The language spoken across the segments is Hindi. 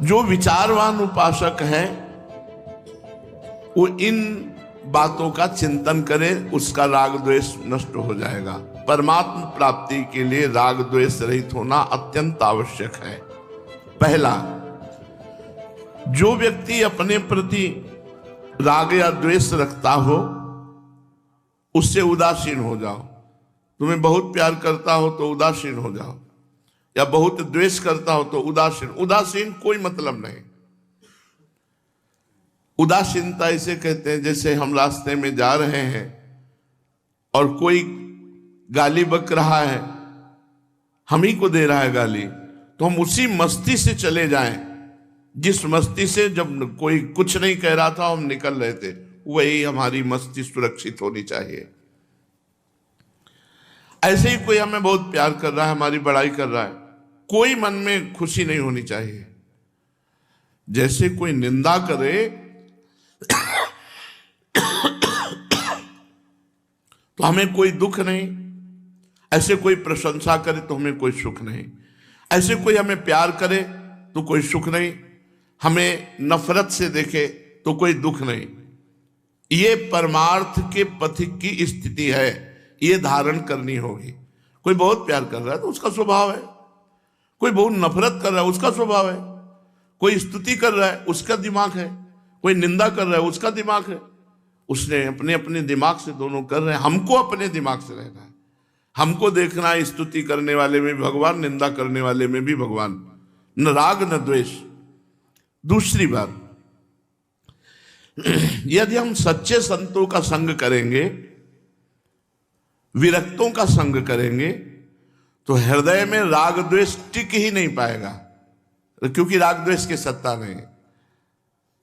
जो विचारवान उपासक है वो इन बातों का चिंतन करे, उसका राग द्वेष नष्ट हो जाएगा। परमात्मा प्राप्ति के लिए राग द्वेष रहित होना अत्यंत आवश्यक है। पहला, जो व्यक्ति अपने प्रति राग या द्वेष रखता हो उससे उदासीन हो जाओ। तुम्हें बहुत प्यार करता हो तो उदासीन हो जाओ, या बहुत द्वेष करता हो तो उदासीन। उदासीन कोई मतलब नहीं। उदासीनता इसे कहते हैं जैसे हम रास्ते में जा रहे हैं और कोई गाली बक रहा है, हम ही को दे रहा है गाली, तो हम उसी मस्ती से चले जाएं जिस मस्ती से जब कोई कुछ नहीं कह रहा था हम निकल रहे थे। वही हमारी मस्ती सुरक्षित होनी चाहिए। ऐसे ही कोई हमें बहुत प्यार कर रहा है, हमारी बड़ाई कर रहा है, कोई मन में खुशी नहीं होनी चाहिए। जैसे कोई निंदा करे तो हमें कोई दुख नहीं, ऐसे कोई प्रशंसा करे तो हमें कोई सुख नहीं, ऐसे कोई हमें प्यार करे तो कोई सुख नहीं, हमें नफरत से देखे तो कोई दुख नहीं। ये परमार्थ के पथिक की स्थिति है, ये धारण करनी होगी। कोई बहुत प्यार कर रहा है तो उसका स्वभाव है, कोई बहुत नफरत कर रहा है उसका स्वभाव है, कोई स्तुति कर रहा है उसका दिमाग है, कोई निंदा कर रहा है उसका दिमाग है। उसने अपने अपने दिमाग से दोनों कर रहे हैं। हमको अपने दिमाग से रहना है, हमको देखना है स्तुति करने वाले में भी भगवान, निंदा करने वाले में भी भगवान, न राग न द्वेष। दूसरी बात, यदि हम सच्चे संतों का संग करेंगे, विरक्तों का संग करेंगे, तो हृदय में राग द्वेष टिक ही नहीं पाएगा, क्योंकि राग द्वेष की सत्ता नहीं।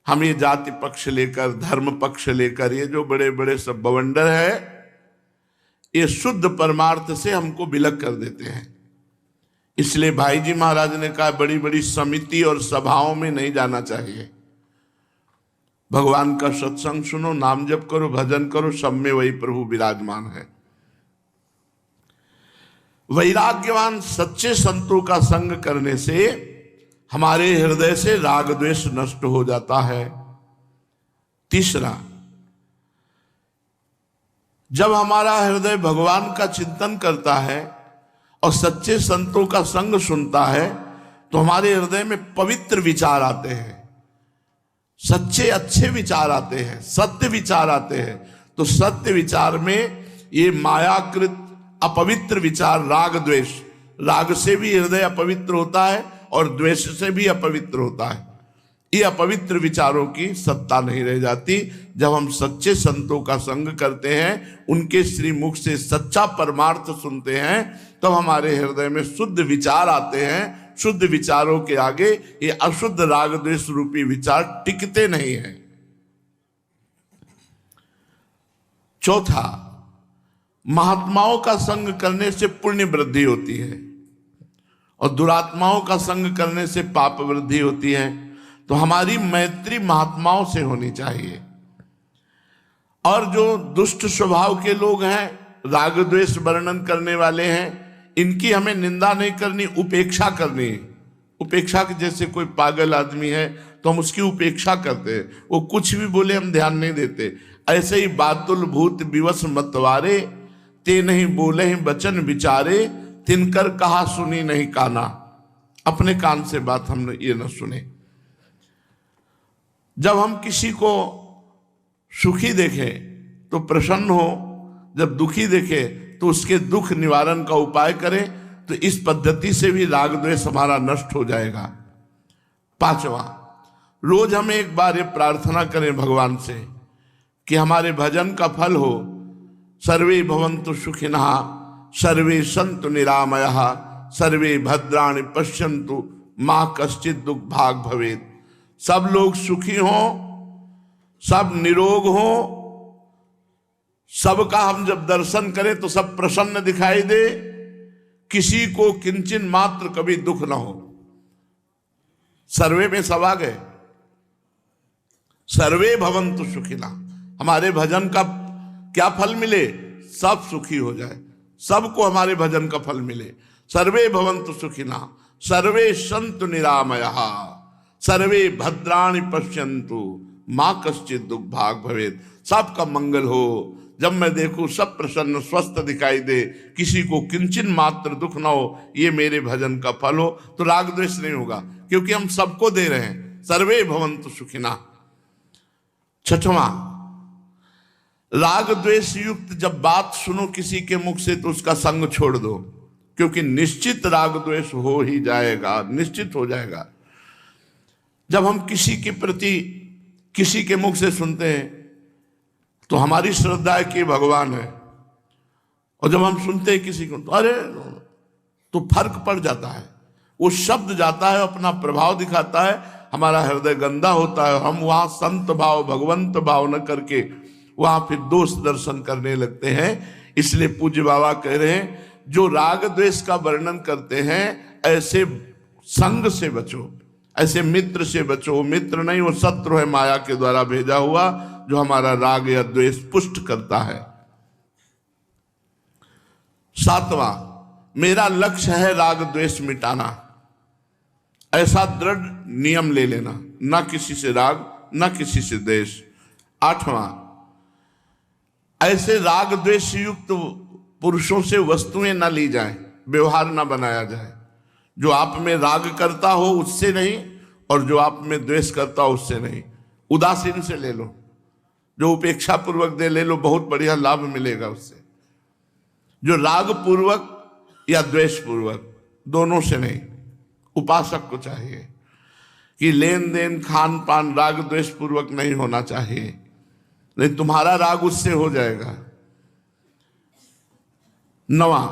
हम ये जाति पक्ष लेकर, धर्म पक्ष लेकर, ये जो बड़े बड़े सब बवंडर है, ये शुद्ध परमार्थ से हमको विलग कर देते हैं। इसलिए भाई जी महाराज ने कहा बड़ी बड़ी समिति और सभाओं में नहीं जाना चाहिए। भगवान का सत्संग सुनो, नाम जप करो, भजन करो, सब में वही प्रभु विराजमान है। वैराग्यवान सच्चे संतों का संग करने से हमारे हृदय से राग द्वेष नष्ट हो जाता है। तीसरा, जब हमारा हृदय भगवान का चिंतन करता है और सच्चे संतों का संग सुनता है तो हमारे हृदय में पवित्र विचार आते हैं, सच्चे अच्छे विचार आते हैं, सत्य विचार आते हैं। तो सत्य विचार में ये मायाकृत अपवित्र विचार, राग द्वेष, राग से भी हृदय अपवित्र होता है और द्वेष से भी अपवित्र होता है। ये अपवित्र विचारों की सत्ता नहीं रह जाती। जब हम सच्चे संतों का संग करते हैं, उनके श्रीमुख से सच्चा परमार्थ सुनते हैं, तब हमारे हृदय में शुद्ध विचार आते हैं। शुद्ध विचारों के आगे ये अशुद्ध राग द्वेष रूपी विचार टिकते नहीं हैं। चौथा, महात्माओं का संग करने से पुण्य वृद्धि होती है और दुरात्माओं का संग करने से पाप वृद्धि होती है। तो हमारी मैत्री महात्माओं से होनी चाहिए। और जो दुष्ट स्वभाव के लोग हैं, राग द्वेष वर्णन करने वाले हैं, इनकी हमें निंदा नहीं करनी, उपेक्षा करनी है। उपेक्षा के जैसे कोई पागल आदमी है तो हम उसकी उपेक्षा करते हैं, वो कुछ भी बोले हम ध्यान नहीं देते। ऐसे ही बातुल भूत विवश मतवारे, ते नहीं बोले ही वचन विचारे, तिनकर कहा सुनी नहीं काना। अपने कान से बात हमने ये न सुने। जब हम किसी को सुखी देखें तो प्रसन्न हो, जब दुखी देखें तो उसके दुख निवारण का उपाय करें, तो इस पद्धति से भी राग द्वेष हमारा नष्ट हो जाएगा। पांचवा, रोज हमें एक बार ये प्रार्थना करें भगवान से कि हमारे भजन का फल हो, सर्वे भवन्तु सुखिनः, सर्वे सन्तु निरामयः, सर्वे भद्राणि पश्यन्तु, मा कश्चित् दुख भाग भवेत्। सब लोग सुखी हों, सब निरोग हों, सबका हम जब दर्शन करें तो सब प्रसन्न दिखाई दे, किसी को किंचिन मात्र कभी दुख ना हो। सर्वे में सब आ गए, सर्वे भवन्तु सुखिनः। हमारे भजन का क्या फल मिले? सब सुखी हो जाए, सबको हमारे भजन का फल मिले। सर्वे भवन्तु सुखिनः, सर्वे सन्तु निरामयः, सर्वे भद्राणि पश्यन्तु मां कश्चित् दुर्भाग भवेत्। सबका मंगल हो, जब मैं देखूं सब प्रसन्न स्वस्थ दिखाई दे, किसी को किंचन मात्र दुख ना हो, ये मेरे भजन का फल हो, तो राग द्वेष नहीं होगा, क्योंकि हम सबको दे रहे हैं। सर्वे भवन्तु सुखिनः। छठवां, राग द्वेष युक्त जब बात सुनो किसी के मुख से तो उसका संग छोड़ दो, क्योंकि निश्चित राग द्वेष हो ही जाएगा, निश्चित हो जाएगा। जब हम किसी के प्रति किसी के मुख से सुनते हैं तो हमारी श्रद्धा है कि भगवान है, और जब हम सुनते हैं किसी को तो अरे, तो फर्क पड़ जाता है। वो शब्द जाता है, अपना प्रभाव दिखाता है, हमारा हृदय गंदा होता है, हम वहां संत भाव भगवंत भाव न करके वहां फिर दोष दर्शन करने लगते हैं। इसलिए पूज्य बाबा कह रहे हैं, जो राग द्वेष का वर्णन करते हैं ऐसे संग से बचो, ऐसे मित्र से बचो। वो मित्र नहीं, वो शत्रु है, माया के द्वारा भेजा हुआ, जो हमारा राग या द्वेष पुष्ट करता है। सातवां, मेरा लक्ष्य है राग द्वेष मिटाना, ऐसा दृढ़ नियम ले लेना, ना किसी से राग ना किसी से द्वेष। आठवां, ऐसे राग द्वेष युक्त पुरुषों से वस्तुएं ना ली जाएं, व्यवहार ना बनाया जाए। जो आप में राग करता हो उससे नहीं, और जो आप में द्वेष करता हो उससे नहीं। उदासीन से ले लो, जो उपेक्षा पूर्वक दे ले लो, बहुत बढ़िया लाभ मिलेगा उससे। जो राग पूर्वक या द्वेष पूर्वक, दोनों से नहीं। उपासक को चाहिए कि लेन देन खान पान राग द्वेष पूर्वक नहीं होना चाहिए, नहीं तुम्हारा राग उससे हो जाएगा। नवा,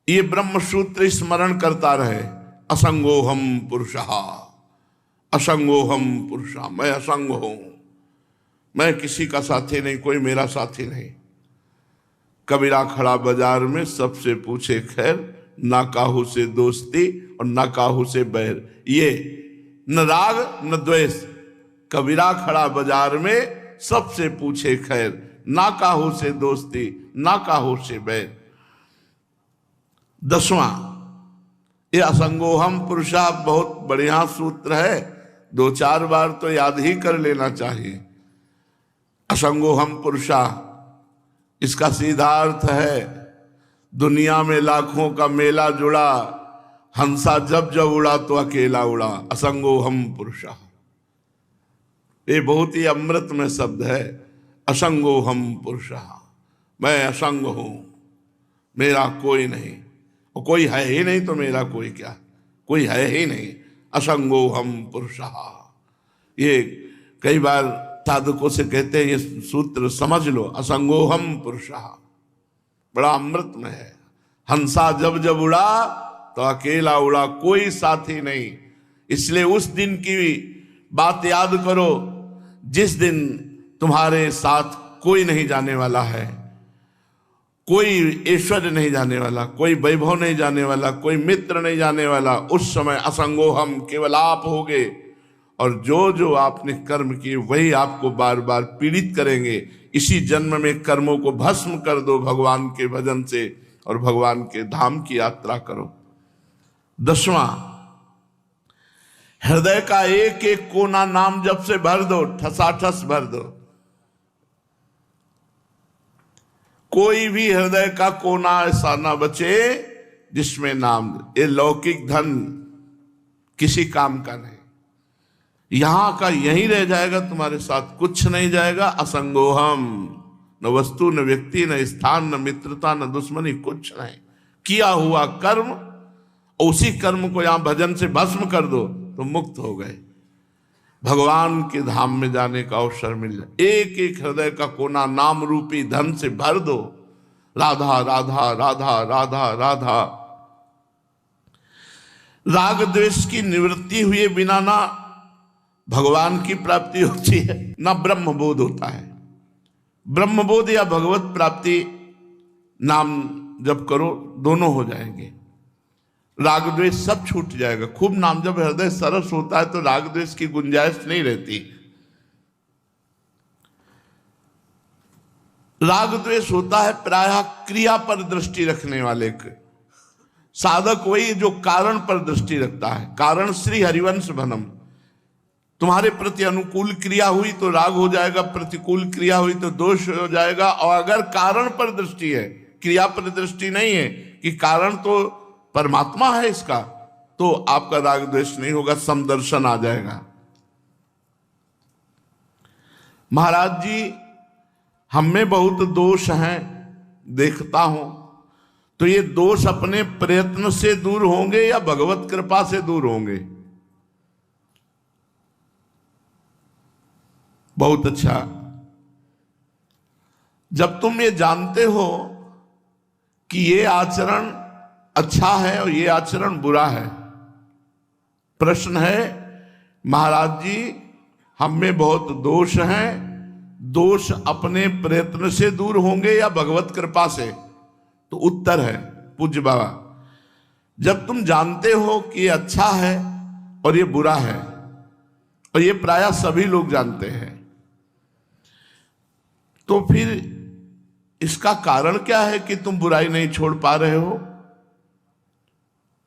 ये ब्रह्म सूत्र स्मरण करता रहे, असंगोहम पुरुषः, असंगोहम पुरुषः, मैं असंग हूं, मैं किसी का साथी नहीं, कोई मेरा साथी नहीं। कबीरा खड़ा बाजार में, सबसे पूछे खैर, ना काहू से दोस्ती और ना काहू से बैर। ये न राग न द्वेष। कबीरा खड़ा बाजार में, सबसे पूछे खैर, ना काहू से दोस्ती ना काहू से बैर। दसवां, ये असंगोहम पुरुषा बहुत बढ़िया सूत्र है, 2-4 बार तो याद ही कर लेना चाहिए। असंगोहम पुरुषा, इसका सीधा अर्थ है, दुनिया में लाखों का मेला जुड़ा, हंसा जब जब उड़ा तो अकेला उड़ा। असंगोहम पुरुषा, ये बहुत ही अमृत में शब्द है। असंगोहम पुरुषा, मैं असंग हूं, मेरा कोई नहीं, और कोई है ही नहीं तो मेरा कोई क्या, कोई है ही नहीं। असंगोहम पुरुषः, ये कई बार साधकों से कहते हैं, ये सूत्र समझ लो, असंगोहम पुरुषः, बड़ा अमृत में है। हंसा जब जब उड़ा तो अकेला उड़ा, कोई साथी नहीं। इसलिए उस दिन की बात याद करो जिस दिन तुम्हारे साथ कोई नहीं जाने वाला है, कोई ऐश्वर्य नहीं जाने वाला, कोई वैभव नहीं जाने वाला, कोई मित्र नहीं जाने वाला। उस समय असंगोहम केवल आप होगे, और जो जो आपने कर्म किए वही आपको बार बार पीड़ित करेंगे। इसी जन्म में कर्मों को भस्म कर दो भगवान के भजन से, और भगवान के धाम की यात्रा करो। 10वां, हृदय का एक एक कोना नाम जप से भर दो, ठसाठस भर दो। कोई भी हृदय का कोना ऐसा ना बचे जिसमें नाम, ये लौकिक धन किसी काम का नहीं, यहां का यहीं रह जाएगा, तुम्हारे साथ कुछ नहीं जाएगा। असंगोहम, न वस्तु न व्यक्ति न स्थान न मित्रता न दुश्मनी, कुछ नहीं। किया हुआ कर्म, उसी कर्म को यहां भजन से भस्म कर दो तो मुक्त हो गए, भगवान के धाम में जाने का अवसर मिल जाए। एक एक हृदय का कोना नाम रूपी धन से भर दो। राधा राधा राधा राधा राधा। राग द्वेष की निवृत्ति हुए बिना ना भगवान की प्राप्ति होती है, ना ब्रह्मबोध होता है। ब्रह्मबोध या भगवत प्राप्ति नाम जब करो दोनों हो जाएंगे, राग द्वेष सब छूट जाएगा। खूब नाम जब हृदय सरस होता है तो राग द्वेष की गुंजाइश नहीं रहती। राग द्वेष होता है प्रायः क्रिया पर दृष्टि रखने वाले के, साधक वही जो कारण पर दृष्टि रखता है। कारण श्री हरिवंश भनम। तुम्हारे प्रति अनुकूल क्रिया हुई तो राग हो जाएगा, प्रतिकूल क्रिया हुई तो दोष हो जाएगा। और अगर कारण पर दृष्टि है, क्रिया पर दृष्टि नहीं है कि कारण तो परमात्मा है इसका, तो आपका राग द्वेष नहीं होगा, समदर्शन आ जाएगा। महाराज जी, हम में बहुत दोष हैं, देखता हूं, तो ये दोष अपने प्रयत्न से दूर होंगे या भगवत कृपा से दूर होंगे? बहुत अच्छा। जब तुम ये जानते हो कि ये आचरण अच्छा है और ये आचरण बुरा है, प्रश्न है महाराज जी हम में बहुत दोष हैं, दोष अपने प्रयत्न से दूर होंगे या भगवत कृपा से? तो उत्तर है पूज्य बाबा, जब तुम जानते हो कि ये अच्छा है और ये बुरा है, और ये प्रायः सभी लोग जानते हैं, तो फिर इसका कारण क्या है कि तुम बुराई नहीं छोड़ पा रहे हो?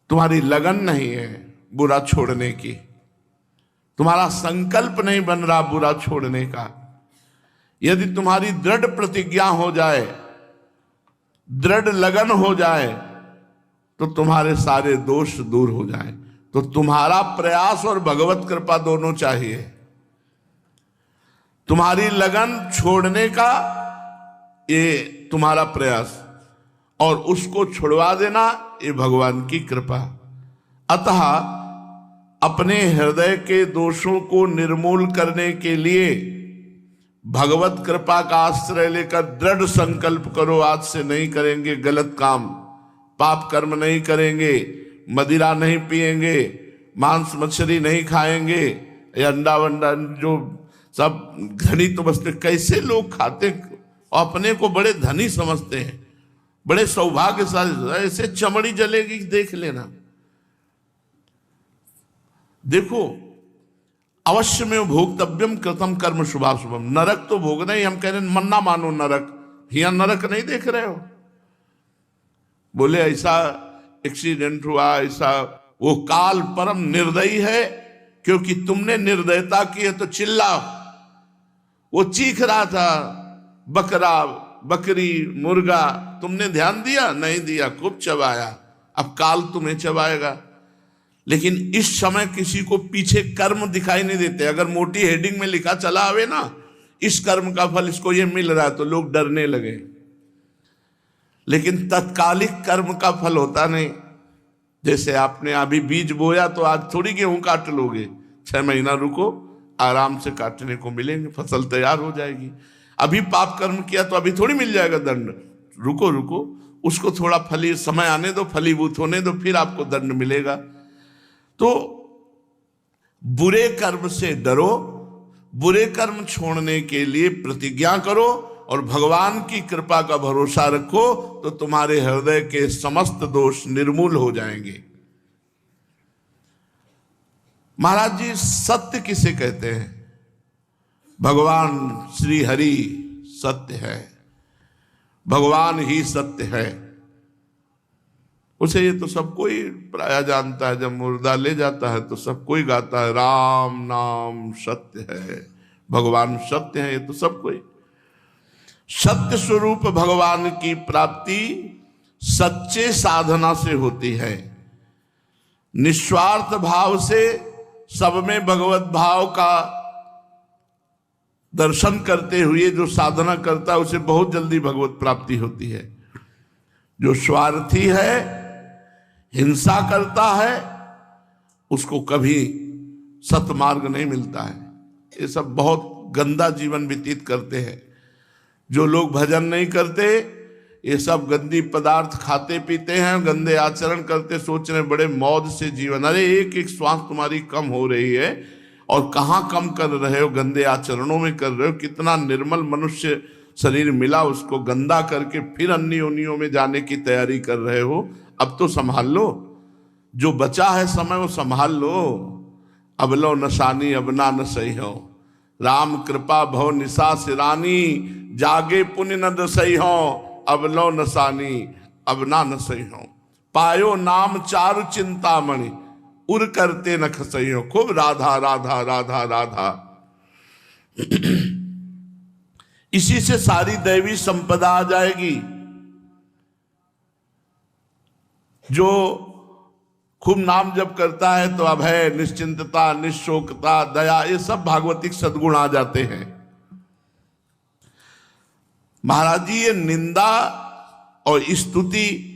तुम्हारी लगन नहीं है बुरा छोड़ने की, तुम्हारा संकल्प नहीं बन रहा बुरा छोड़ने का। यदि तुम्हारी दृढ़ प्रतिज्ञा हो जाए, दृढ़ लगन हो जाए, तो तुम्हारे सारे दोष दूर हो जाए। तो तुम्हारा प्रयास और भगवत कृपा दोनों चाहिए। तुम्हारी लगन छोड़ने का ये तुम्हारा प्रयास, और उसको छुड़वा देना ये भगवान की कृपा। अतः अपने हृदय के दोषों को निर्मूल करने के लिए भगवत कृपा का आश्रय लेकर दृढ़ संकल्प करो, आज से नहीं करेंगे गलत काम, पाप कर्म नहीं करेंगे, मदिरा नहीं पिएंगे, मांस मछली नहीं खाएंगे, या अंडा वंडा जो सब धनी तो बसते। कैसे लोग खाते और अपने को बड़े धनी समझते हैं, बड़े सौभाग्यशाली, ऐसे चमड़ी जलेगी देख लेना। देखो, अवश्य में भोक्तव्यम कृतम कर्म शुभाशुभम। नरक तो भोगना ही, हम कह रहे हैं मन ना मानो नरक, यहाँ नरक नहीं देख रहे हो? बोले ऐसा एक्सीडेंट हुआ, ऐसा, वो काल परम निर्दयी है, क्योंकि तुमने निर्दयता की है तो चिल्लाओ। वो चीख रहा था, बकरा बकरी मुर्गा, तुमने ध्यान दिया? नहीं दिया, खूब चबाया, अब काल तुम्हें चबाएगा। लेकिन इस समय किसी को पीछे कर्म दिखाई नहीं देते। अगर मोटी हेडिंग में लिखा चला आवे ना, इस कर्म का फल इसको ये मिल रहा है, तो लोग डरने लगे। लेकिन तत्कालिक कर्म का फल होता नहीं। जैसे आपने अभी बीज बोया तो आज थोड़ी गेहूं काट लोगे, 6 महीना रुको, आराम से काटने को मिलेंगे, फसल तैयार हो जाएगी। अभी पाप कर्म किया तो अभी थोड़ी मिल जाएगा दंड, रुको रुको, उसको थोड़ा फली समय आने दो, फलीभूत होने दो, फिर आपको दंड मिलेगा। तो बुरे कर्म से डरो, बुरे कर्म छोड़ने के लिए प्रतिज्ञा करो और भगवान की कृपा का भरोसा रखो, तो तुम्हारे हृदय के समस्त दोष निर्मूल हो जाएंगे। महाराज जी, सत्य किसे कहते हैं? भगवान श्री हरि सत्य है, भगवान ही सत्य है। उसे ये तो सब कोई प्राय जानता है। जब मुर्दा ले जाता है तो सब कोई गाता है, राम नाम सत्य है, भगवान सत्य है, ये तो सब कोई। सत्य स्वरूप भगवान की प्राप्ति सच्चे साधना से होती है। निस्वार्थ भाव से सब में भगवत भाव का दर्शन करते हुए जो साधना करता है, उसे बहुत जल्दी भगवत प्राप्ति होती है। जो स्वार्थी है, हिंसा करता है, उसको कभी सतमार्ग नहीं मिलता है। ये सब बहुत गंदा जीवन व्यतीत करते हैं। जो लोग भजन नहीं करते, ये सब गंदी पदार्थ खाते पीते हैं, गंदे आचरण करते, सोच रहे बड़े मौज से जीवन। अरे एक एक श्वास तुम्हारी कम हो रही है, और कहाँ कम कर रहे हो? गंदे आचरणों में कर रहे हो। कितना निर्मल मनुष्य शरीर मिला, उसको गंदा करके फिर अन्य योनियों में जाने की तैयारी कर रहे हो। अब तो संभाल लो, जो बचा है समय वो संभाल लो। अब लो नशानी अब ना न सही हो, राम कृपा भव निशा सिरानी, जागे पुण्य न सही हो, अब लो नशानी अब ना न सही हो। पायो नाम चारु चिंतामणि, उर करते न खसइयो। खूब राधा राधा राधा राधा। इसी से सारी दैवी संपदा आ जाएगी। जो खूब नाम जप करता है तो अभय, निश्चिंतता, निशोकता, दया, ये सब भागवतिक सद्गुण आ जाते हैं। महाराज जी, ये निंदा और स्तुति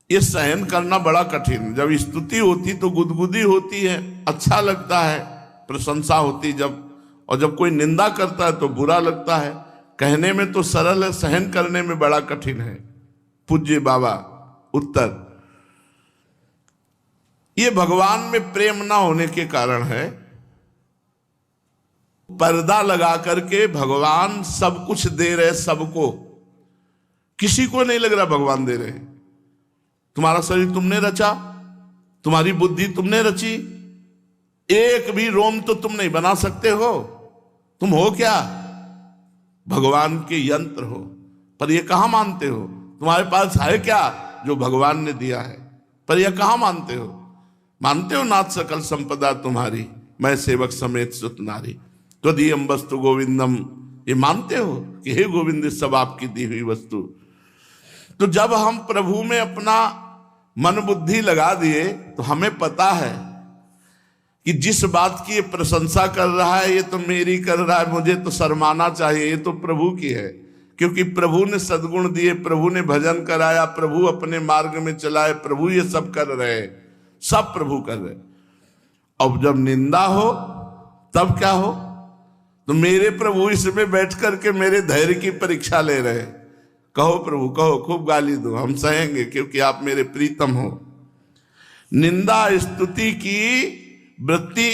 ये सहन करना बड़ा कठिन। जब स्तुति होती तो गुदगुदी होती है, अच्छा लगता है, प्रशंसा होती जब, और जब कोई निंदा करता है तो बुरा लगता है। कहने में तो सरल है, सहन करने में बड़ा कठिन है। पूज्य बाबा उत्तर, ये भगवान में प्रेम ना होने के कारण है। पर्दा लगा करके भगवान सब कुछ दे रहे सबको, किसी को नहीं लग रहा भगवान दे रहे। तुम्हारा शरीर तुमने रचा, तुम्हारी बुद्धि तुमने रची, एक भी रोम तो तुम नहीं बना सकते हो। तुम हो क्या? भगवान के यंत्र हो। पर ये कहां मानते हो? तुम्हारे पास है क्या जो भगवान ने दिया है? पर यह कहां मानते हो? मानते हो नाथ सकल संपदा तुम्हारी, मैं सेवक समेत सुत नारी, त्वदीयम वस्तु गोविंदम। ये मानते हो कि हे गोविंद सब आपकी दी हुई वस्तु। तो जब हम प्रभु में अपना मन बुद्धि लगा दिए तो हमें पता है कि जिस बात की ये प्रशंसा कर रहा है ये तो मेरी कर रहा है, मुझे तो शर्माना चाहिए, ये तो प्रभु की है। क्योंकि प्रभु ने सद्गुण दिए, प्रभु ने भजन कराया, प्रभु अपने मार्ग में चलाए, प्रभु ये सब कर रहे, सब प्रभु कर रहे। अब जब निंदा हो तब क्या हो? तो मेरे प्रभु इसमें बैठ करके मेरे धैर्य की परीक्षा ले रहे। कहो प्रभु कहो, खूब गाली दो, हम सहेंगे क्योंकि आप मेरे प्रीतम हो। निंदा स्तुति की वृत्ति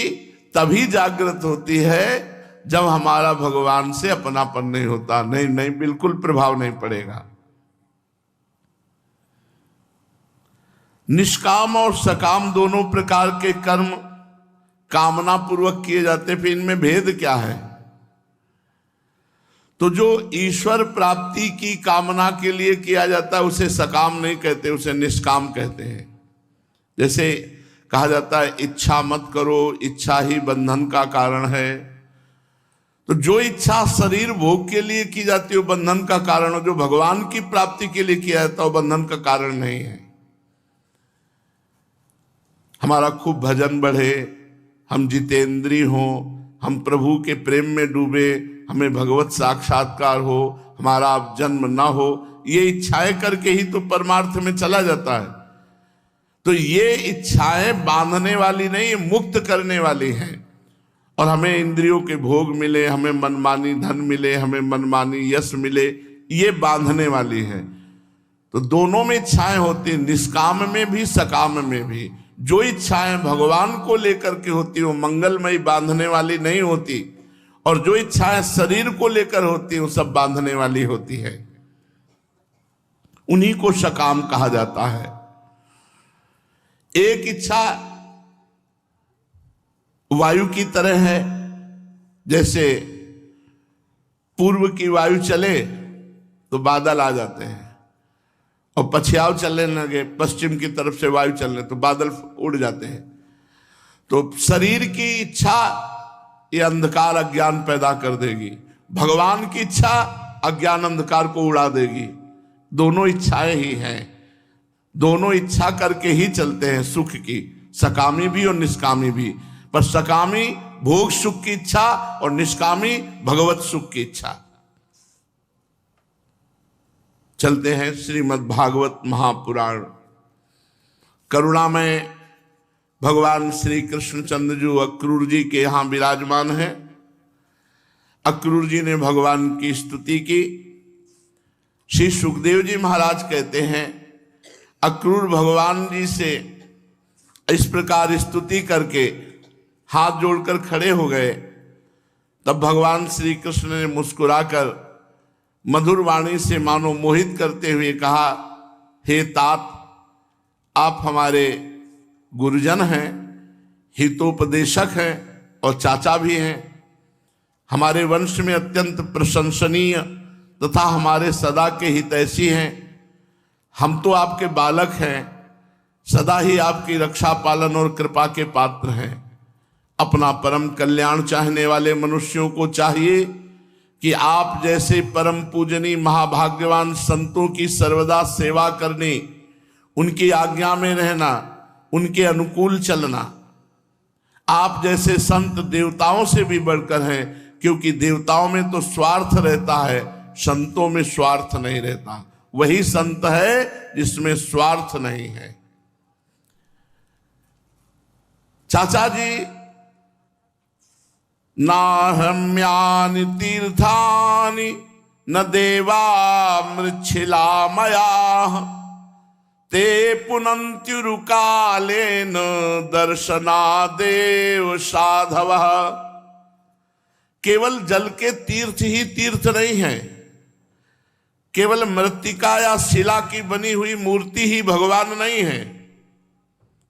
तभी जागृत होती है जब हमारा भगवान से अपनापन नहीं होता। नहीं नहीं, बिल्कुल प्रभाव नहीं पड़ेगा। निष्काम और सकाम दोनों प्रकार के कर्म कामना पूर्वक किए जाते, फिर इनमें भेद क्या है? तो जो ईश्वर प्राप्ति की कामना के लिए किया जाता है उसे सकाम नहीं कहते, उसे निष्काम कहते हैं। जैसे कहा जाता है इच्छा मत करो, इच्छा ही बंधन का कारण है। तो जो इच्छा शरीर भोग के लिए की जाती है वो बंधन का कारण हो, जो भगवान की प्राप्ति के लिए किया जाता है वो बंधन का कारण नहीं है। हमारा खूब भजन बढ़े, हम जितेंद्री हों, हम प्रभु के प्रेम में डूबे, हमें भगवत साक्षात्कार हो, हमारा जन्म ना हो, ये इच्छाएं करके ही तो परमार्थ में चला जाता है। तो ये इच्छाएं बांधने वाली नहीं, मुक्त करने वाली हैं। और हमें इंद्रियों के भोग मिले, हमें मनमानी धन मिले, हमें मनमानी यश मिले, ये बांधने वाली है। तो दोनों में इच्छाएं होती, निष्काम में भी सकाम में भी। जो इच्छाएं भगवान को लेकर के होती वो मंगलमयी बांधने वाली नहीं होती, और जो इच्छाएं शरीर को लेकर होती वो सब बांधने वाली होती है। उन्हीं को सकाम कहा जाता है। एक इच्छा वायु की तरह है, जैसे पूर्व की वायु चले तो बादल आ जाते हैं, और पछयाव चलने लगे पश्चिम की तरफ से वायु चलने तो बादल उड़ जाते हैं। तो शरीर की इच्छा ये अंधकार अज्ञान पैदा कर देगी, भगवान की इच्छा अज्ञान अंधकार को उड़ा देगी। दोनों इच्छाएं ही हैं, दोनों इच्छा करके ही चलते हैं सुख की, सकामी भी और निष्कामी भी। पर सकामी भोग सुख की इच्छा और निष्कामी भगवत सुख की इच्छा। चलते हैं श्रीमद् भागवत महापुराण। करुणामय भगवान श्री कृष्णचंद्र जी अक्रूर जी के यहां विराजमान हैं। अक्रूर जी ने भगवान की स्तुति की। श्री सुखदेव जी महाराज कहते हैं अक्रूर भगवान जी से इस प्रकार स्तुति करके हाथ जोड़कर खड़े हो गए। तब भगवान श्री कृष्ण ने मुस्कुराकर मधुर वाणी से मानो मोहित करते हुए कहा, हे तात, आप हमारे गुरुजन हैं, हितोपदेशक हैं और चाचा भी हैं। हमारे वंश में अत्यंत प्रशंसनीय तथा हमारे सदा के हितैषी हैं। हम तो आपके बालक हैं, सदा ही आपकी रक्षा पालन और कृपा के पात्र हैं। अपना परम कल्याण चाहने वाले मनुष्यों को चाहिए कि आप जैसे परम पूजनीय महाभाग्यवान संतों की सर्वदा सेवा करनी, उनकी आज्ञा में रहना, उनके अनुकूल चलना। आप जैसे संत देवताओं से भी बढ़कर हैं, क्योंकि देवताओं में तो स्वार्थ रहता है, संतों में स्वार्थ नहीं रहता। वही संत है जिसमें स्वार्थ नहीं है। चाचा जी, नाहम्यानि तीर्थानि न देवा मृच्छिलामया ते पुनन्त्युरुकालेन दर्शनादेव साधवः। केवल जल के तीर्थ ही तीर्थ नहीं है, केवल मृत्तिका या शिला की बनी हुई मूर्ति ही भगवान नहीं है।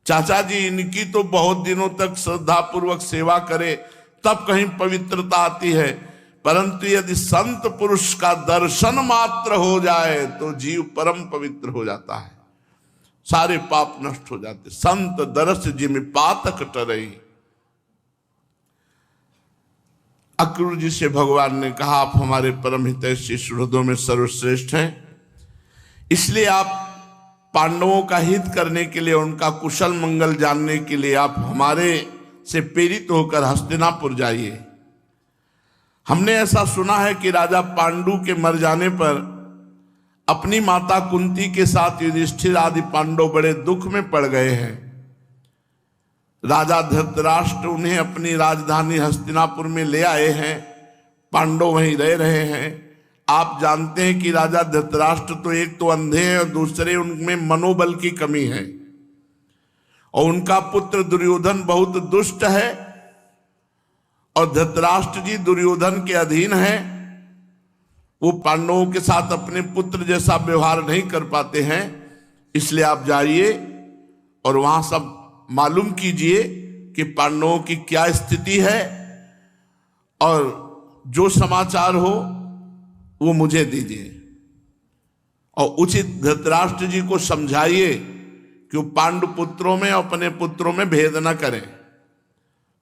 चाचा जी, इनकी तो बहुत दिनों तक श्रद्धा पूर्वक सेवा करे तब कहीं पवित्रता आती है, परंतु यदि संत पुरुष का दर्शन मात्र हो जाए तो जीव परम पवित्र हो जाता है, सारे पाप नष्ट हो जाते। संत दरस जिमि पातक टरई। अक्रूर जी से भगवान ने कहा, आप हमारे परम हितैषी सुहृदों में सर्वश्रेष्ठ हैं, इसलिए आप पांडवों का हित करने के लिए, उनका कुशल मंगल जानने के लिए आप हमारे से प्रेरित होकर हस्तिनापुर जाइए। हमने ऐसा सुना है कि राजा पांडु के मर जाने पर अपनी माता कुंती के साथ युधिष्ठिर आदि पांडव बड़े दुख में पड़ गए हैं। राजा धृतराष्ट्र उन्हें अपनी राजधानी हस्तिनापुर में ले आए हैं, पांडव वहीं रह रहे हैं। आप जानते हैं कि राजा धृतराष्ट्र तो एक तो अंधे हैं और दूसरे उनमें मनोबल की कमी है, और उनका पुत्र दुर्योधन बहुत दुष्ट है, और धृतराष्ट्र जी दुर्योधन के अधीन है। वो पांडवों के साथ अपने पुत्र जैसा व्यवहार नहीं कर पाते हैं। इसलिए आप जाइए और वहां सब मालूम कीजिए कि पांडवों की क्या स्थिति है, और जो समाचार हो वो मुझे दीजिए, और उचित धृतराष्ट्र जी को समझाइए कि वो पांडु पुत्रों में और अपने पुत्रों में भेद न करें।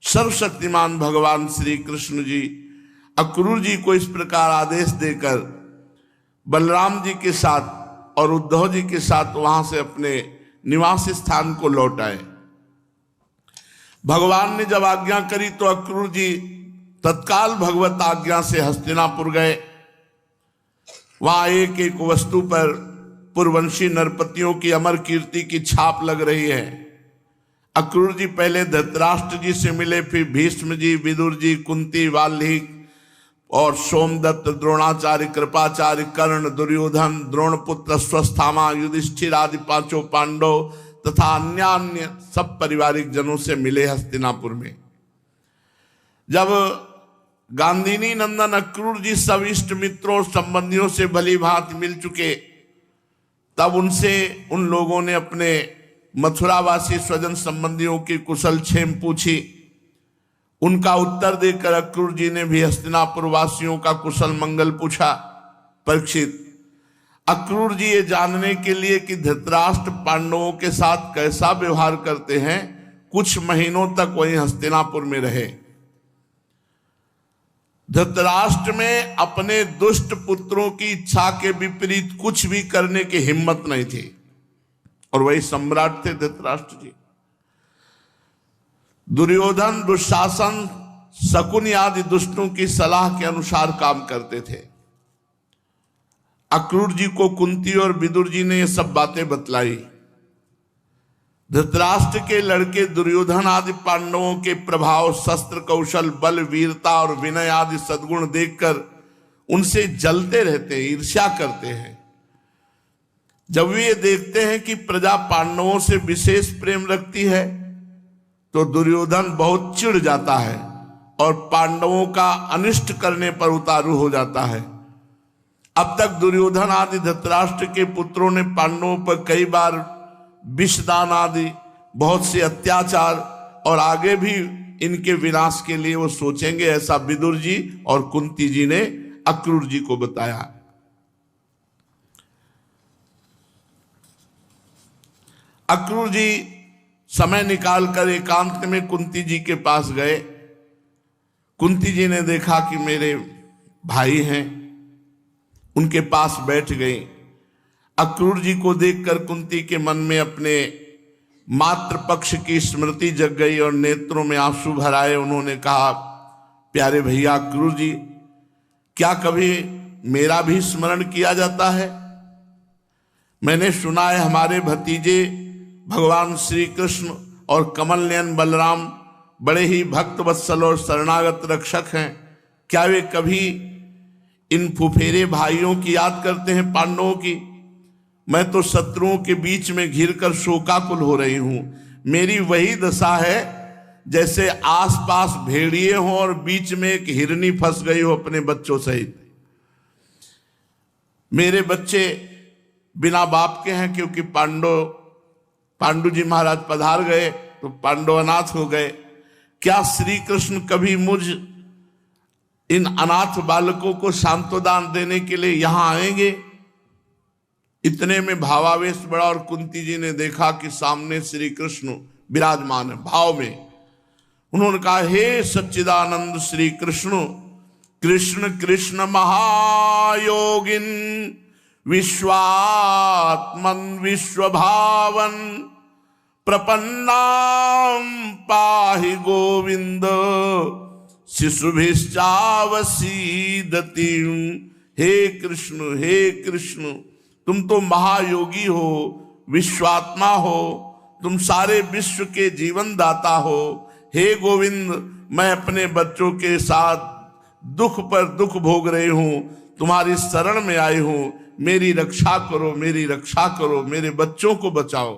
सर्वशक्तिमान भगवान श्री कृष्ण जी अक्रूर जी को इस प्रकार आदेश देकर बलराम जी के साथ और उद्धव जी के साथ वहां से अपने निवास स्थान को लौट आए। भगवान ने जब आज्ञा करी तो अक्रूर जी तत्काल भगवत आज्ञा से हस्तिनापुर गए। वहां एक एक वस्तु पर पूर्ववंशी नरपतियों की अमर कीर्ति की छाप लग रही है। अक्रूर जी पहले धृतराष्ट्र जी से मिले, फिर भीष्म जी, विदुर जी, कुंती, वाल्मीकि और सोमदत्त, द्रोणाचार्य, कृपाचार्य, कर्ण, दुर्योधन, द्रोणपुत्र, स्वस्थामा, युधिष्ठिर आदि पांचों पांडव तथा अन्य सब पारिवारिक जनों से मिले हस्तिनापुर में। जब गांधीनी नंदन अक्रूर जी सब इष्ट मित्रों संबंधियों से भली भांति मिल चुके, तब उनसे उन लोगों ने अपने मथुरावासी स्वजन संबंधियों की कुशल क्षेम पूछी। उनका उत्तर देकर अक्रूर जी ने भी हस्तिनापुर वासियों का कुशल मंगल पूछा। परीक्षित, अक्रूर जी ये जानने के लिए कि धृतराष्ट्र पांडवों के साथ कैसा व्यवहार करते हैं, कुछ महीनों तक वहीं हस्तिनापुर में रहे। धृतराष्ट्र में अपने दुष्ट पुत्रों की इच्छा के विपरीत कुछ भी करने की हिम्मत नहीं थी, और वही सम्राट थे धृतराष्ट्र जी। दुर्योधन, दुशासन, शकुनि आदि दुष्टों की सलाह के अनुसार काम करते थे। अक्रूर जी को कुंती और विदुर जी ने ये सब बातें बतलाई। धृतराष्ट्र के लड़के दुर्योधन आदि पांडवों के प्रभाव, शस्त्र कौशल, बल, वीरता और विनय आदि सद्गुण देखकर उनसे जलते रहते हैं, ईर्ष्या करते हैं। जब वे ये देखते हैं कि प्रजा पांडवों से विशेष प्रेम रखती है तो दुर्योधन बहुत चिढ़ जाता है और पांडवों का अनिष्ट करने पर उतारू हो जाता है। अब तक दुर्योधन आदि धृतराष्ट्र के पुत्रों ने पांडवों पर कई बार विषदान आदि बहुत से अत्याचार, और आगे भी इनके विनाश के लिए वो सोचेंगे, ऐसा विदुर जी और कुंती जी ने अक्रूर जी को बताया। अक्रूर जी समय निकालकर एकांत में कुंती जी के पास गए। कुंती जी ने देखा कि मेरे भाई हैं, उनके पास बैठ गई। अक्रूर जी को देखकर कुंती के मन में अपने मातृ पक्ष की स्मृति जग गई और नेत्रों में आंसू भर आए। उन्होंने कहा, प्यारे भैया अक्रूर जी, क्या कभी मेरा भी स्मरण किया जाता है? मैंने सुना है हमारे भतीजे भगवान श्री कृष्ण और कमल नयन बलराम बड़े ही भक्त वत्सल और शरणागत रक्षक हैं। क्या वे कभी इन फुफेरे भाइयों की याद करते हैं, पांडवों की? मैं तो शत्रुओं के बीच में घिरकर शोकाकुल हो रही हूं। मेरी वही दशा है जैसे आसपास भेड़िए हों और बीच में एक हिरनी फंस गई हो अपने बच्चों सहित। मेरे बच्चे बिना बाप के हैं, क्योंकि पांडु जी महाराज पधार गए तो पांडव अनाथ हो गए। क्या श्री कृष्ण कभी मुझ इन अनाथ बालकों को सांत्वदान देने के लिए यहां आएंगे? इतने में भावावेश बढ़ा और कुंती जी ने देखा कि सामने श्री कृष्ण विराजमान है भाव में। उन्होंने कहा, हे सच्चिदानंद श्री कृष्ण, कृष्ण कृष्ण महायोगिन विश्वात्मन विश्वभावन प्रपन्नाम पाहि गोविंद शिशुभिश्चावसीदति। हे कृष्ण, तुम तो महायोगी हो, विश्वात्मा हो, तुम सारे विश्व के जीवन दाता हो। हे गोविंद, मैं अपने बच्चों के साथ दुख पर दुख भोग रही हूं, तुम्हारी शरण में आई हूं, मेरी रक्षा करो, मेरी रक्षा करो, मेरे बच्चों को बचाओ।